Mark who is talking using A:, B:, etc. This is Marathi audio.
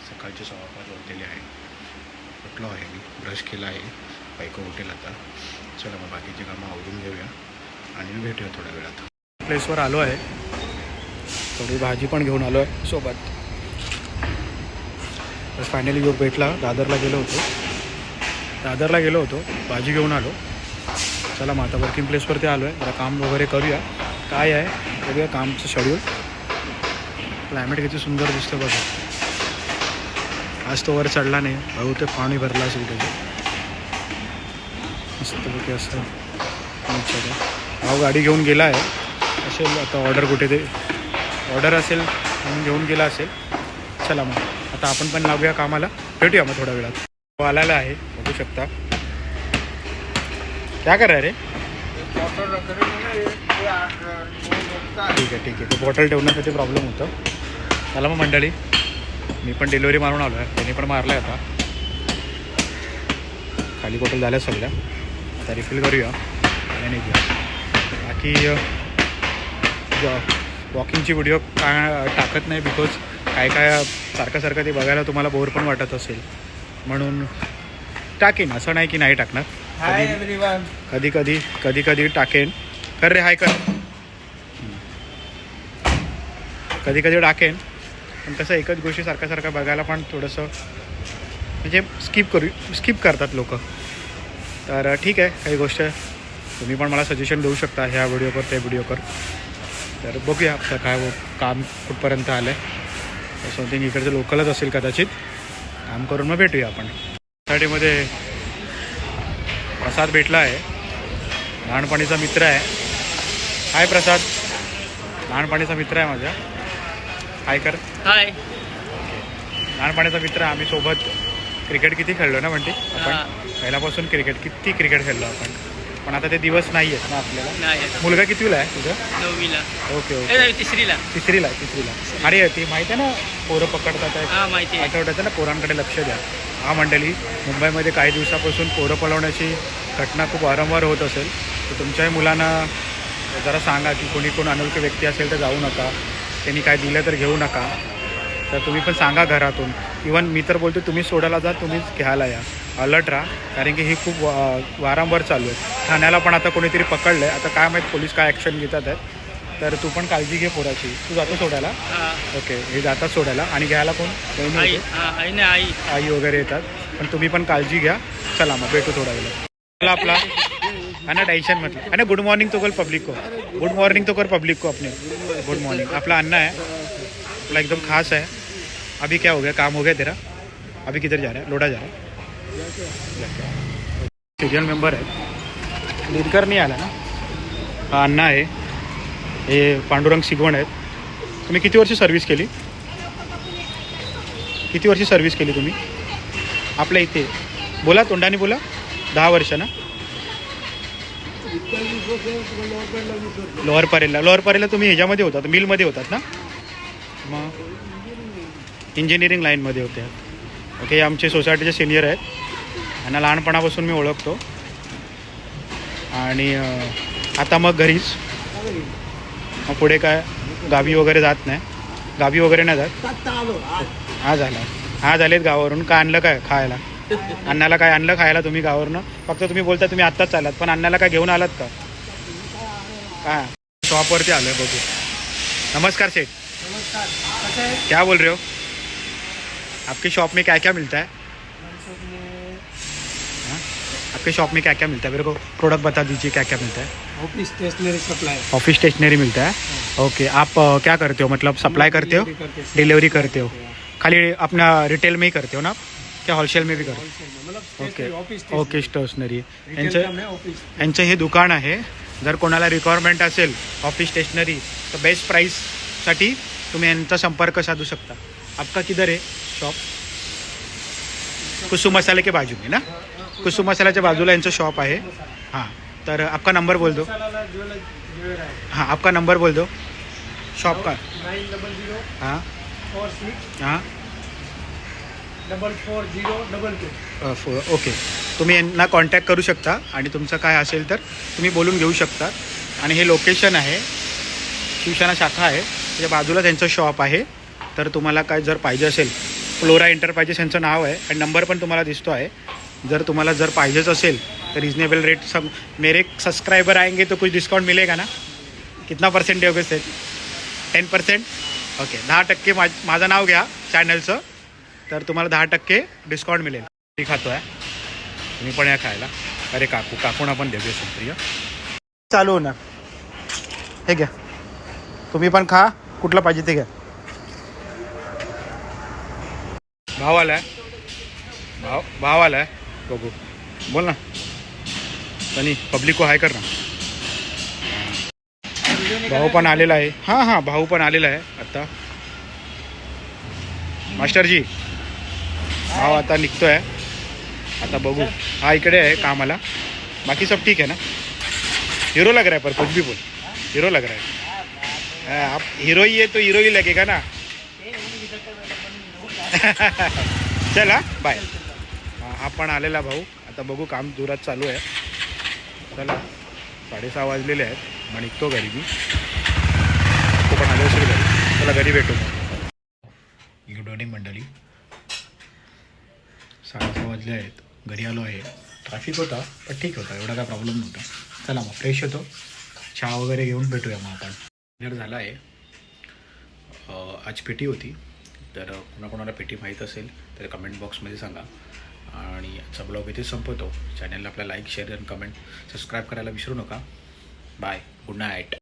A: सकाळचे 5:15 वाजलेले आहे. उठलो आहे मी, ब्रश केला आहे, बायको उठेल आता. चला मग बाकीची कामं आवरून घेऊया आणि भेटूया थोड्या वेळात. प्लेसवर आलो आहे, थोडी भाजी पण घेऊन आलो आहे सोबत. बस फायनली जो भेटला. दादरला गेलो होतो, भाजी घेऊन आलो. चला मग आता वर्किंग प्लेसवरती आलो आहे, जरा काम वगैरे करूया. काय आहे बघूया कामचं शेड्यूल. क्लायमेट किती सुंदर दिसतं बघा. आज तो वर चढला नाही, बहुतेक पाणी भरला असेल त्याचे. मस्तपैकी असतं. भाऊ गाडी घेऊन गेला आहे असेल, आता ऑर्डर असेल म्हणून घेऊन गेला असेल. चला मग आता आपण पण लागूया कामाला, भेटूया मग थोड्या वेळात. आलेला आहे बघू शकता. क्या कर रहा है रे? ठीक आहे. तो बॉटल ठेवण्यासाठी प्रॉब्लेम होतं. चला मग मंडळी, मी पण डिलिव्हरी मारून आलो आहे, त्याने पण मारलं आहे. आता खाली बॉटल झाल्या सगळ्या, आता रिफिल करूया आणि निघूया. बाकी वॉकिंगची व्हिडिओ काय टाकत नाही, बिकॉज काय सारखं ते बघायला तुम्हाला बोर पण वाटत असेल, म्हणून टाकेन. असं नाही की नाही टाकणार. कधी टाकेन. कर रे, हाय कर. कधी टाकेन, पण कसं एकच गोष्टी सारखं बघायला पण थोडंसं म्हणजे स्किप करतात लोक. तर ठीक आहे, काही गोष्ट तुम्ही पण मला सजेशन देऊ शकता, ह्या व्हिडिओ कर, त्या व्हिडिओ कर. तर बघूया आता काय काम कुठपर्यंत आलं आहे. समथिंग इकडचं लोकलच असेल कदाचित. काम करून मग भेटूया आपण. सोसायटीमध्ये प्रसाद भेटला आहे, लहानपणीचा मित्र आहे. हाय प्रसाद, लहानपणीचा मित्र आहे माझ्या. हाय कर.
B: हाय.
A: लहानपणीचा मित्र आहे. आम्ही सोबत क्रिकेट किती खेळलो ना म्हणते आपण. पहिल्यापासून किती क्रिकेट खेळलो आपण, पण आता ते दिवस नाही आहेत ना आपल्याला. मुलगा कितवीला आहे तुझं?
B: 9वीला.
A: ओके. तिसरीला. अरे ती माहिती आहे ना, पोरं पकडतात.
B: माहिती आहे.
A: आठवड्याचं ना, पोरांकडे लक्ष द्या. हा मंडळी, मुंबईमध्ये काही दिवसापासून पोरं पळवण्याची घटना खूप वारंवार होत असेल, तर तुमच्याही मुलांना जरा सांगा की कोण अनोळखी व्यक्ती असेल तर जाऊ नका. त्यांनी काय दिलं तर घेऊ नका. तर तुम्ही पण सांगा घरातून. इवन मी तर बोलतो तुम्ही सोडायला जा, तुम्हीच घ्यायला या. अलर्ट राहा, कारण की ही खूप वारंवार चालू आहे. ठाण्याला पण आता कोणीतरी पकडलं आहे. आता काय माहीत पोलीस काय ॲक्शन घेतात आहेत. तर तू पण काळजी घे पोराची. तू जातो सोडायला? ओके, हे जातात सोडायला. आणि घ्यायला कोण? आई वगैरे येतात. पण तुम्ही पण काळजी घ्या. चला मग भेटू थोडा वेळ. आपला है ना, टेंशन मतलब है ना. गुड मॉर्निंग तो कर पब्लिक को अपने. Good morning. आपला अन्ना है, अपना एकदम खास है. अभी क्या हो गया, काम हो गया तेरा? अभी किधर जा रहा है? लोडा जा रहा है. सिरियल मेंबर आहे, लिडकर नाही आला ना. हा अण्णा आहे, हे पांडुरंग सिगवण आहेत. तुम्ही किती वर्ष सर्व्हिस केली तुम्ही आपल्या इथे? बोला, तोंडाने बोला. 10 वर्ष ना. लोअर परेला तुम्ही ह्याच्यामध्ये होतात, मिलमध्ये होतात ना. मग इंजिनिअरिंग लाईनमध्ये होते. ओके, आमचे सोसायटीचे सिनियर आहेत. यांना लहानपणापासून मी ओळखतो. आणि आता मग घरीच. मग पुढे काय गावी वगैरे जात नाही. जात. आज आलेत गावावरून. काय आणलं काय खायला? अण्णाला काय आणलं खायला तुम्ही गावावरनं? फक्त तुम्ही बोलता तुम्ही आत्ताच आलात, पण अण्णाला काय घेऊन आलात का? काय शॉपवरती आलो आहे, बघू. नमस्कार सेठ. क्या बोल रहे हो? आपकी शॉप में क्या क्या मिलता है? आपके शॉप में क्या क्या मिलता है? मेरे को प्रोडक्ट बता दीजिए, क्या क्या मिलता है? ऑफिस स्टेशनरी मिलता है. ओके, आप क्या करते हो, मतलब सप्लाई करते हो, डिलीवरी करते हो? खाली अपना रिटेल में ही करते हो ना, क्या होलसेल में भी करते? Okay, stationery. यांचं हे दुकान आहे. जर कोणाला रिक्वायरमेंट असेल ऑफिस स्टेशनरी, तर बेस्ट प्राईससाठी तुम्ही यांचा संपर्क साधू शकता. आपका किधर है शॉप? कुसुम मसाले के बाजू में ना. कुसुम मसाल्याच्या बाजूला यांचं शॉप आहे. हां, तर आपका नंबर बोल दो. हाँ, आपका नंबर बोल दो शॉप का. 900 हाँ 44022. ओके, तुम्ही यांना कॉन्टॅक्ट करू शकता आणि तुमचं काय असेल तर तुम्ही बोलून घेऊ शकता. आणि हे लोकेशन आहे, शिवसेना शाखा आहे, त्याच्या बाजूला त्यांचं शॉप आहे. तर तुम्हाला काय जर पाहिजे असेल फ्लोरा एंटरप्राइजेस यांचं नाव आहे आणि नंबर पण तुम्हाला दिसतो आहे. जर तुम्हाला जर पाहिजेच असेल तर रिजनेबल रेट सब मेरे सब्सक्राइबर आएंगे तो कुछ डिस्काउंट मिलेगा ना? कितना परसेंट दोगे सर? 10%? ओके 10% माझं नाव घ्या चॅनलचं, तर तुम्हाला 10% डिस्काउंट मिळेल. मी खातो आहे, तुम्ही पण या खायला. अरे काकूना पण देऊया संत्री. चालू होणार. हे घ्या, तुम्ही पण खा, कुठलं पाहिजे ते घ्या. भाव आला आहे, भाव आला आहे. बघू, बोल ना आणि पब्लिक को हाय कर ना. भाऊ पण आलेला आहे. हां भाऊ पण आलेला आहे आता. मास्टरजी भाव आता निघतो आहे. आता बघू, हा इकडे आहे कामाला. बाकी सब ठीक है ना? हीरो लग रहा है, पर कुछ भी बोल, हीरो लग रहा है. आप हीरो ही है तो हीरो ही लगेगा ना. चल हा बाय. हा पण आलेला भाऊ. आता बघू, काम जोरात चालू आहे. चला 6:30 वाजलेले आहेत, मग निघतो घरी मी. तो पण आले असेल घरी. चला घरी भेटू. गुड मॉर्निंग मंडळी. 6:30 वाजले आहेत, घरी आलो आहे. ट्रॅफिक होता पण ठीक होता, एवढा काय प्रॉब्लेम नव्हता. चला मग फ्रेश होतो, चहा वगैरे घेऊन भेटूया मग आपण. डिनर झाला आहे. आज पेटी होती, तर कोणाकोणाला पेटी माहीत असेल तर कमेंट बॉक्समध्ये सांगा. आणि आजचा ब्लॉग इथे संपवतो. चॅनलला आपला लाईक, शेअर आणि कमेंट, सबस्क्राईब करायला विसरू नका. Bye, good night.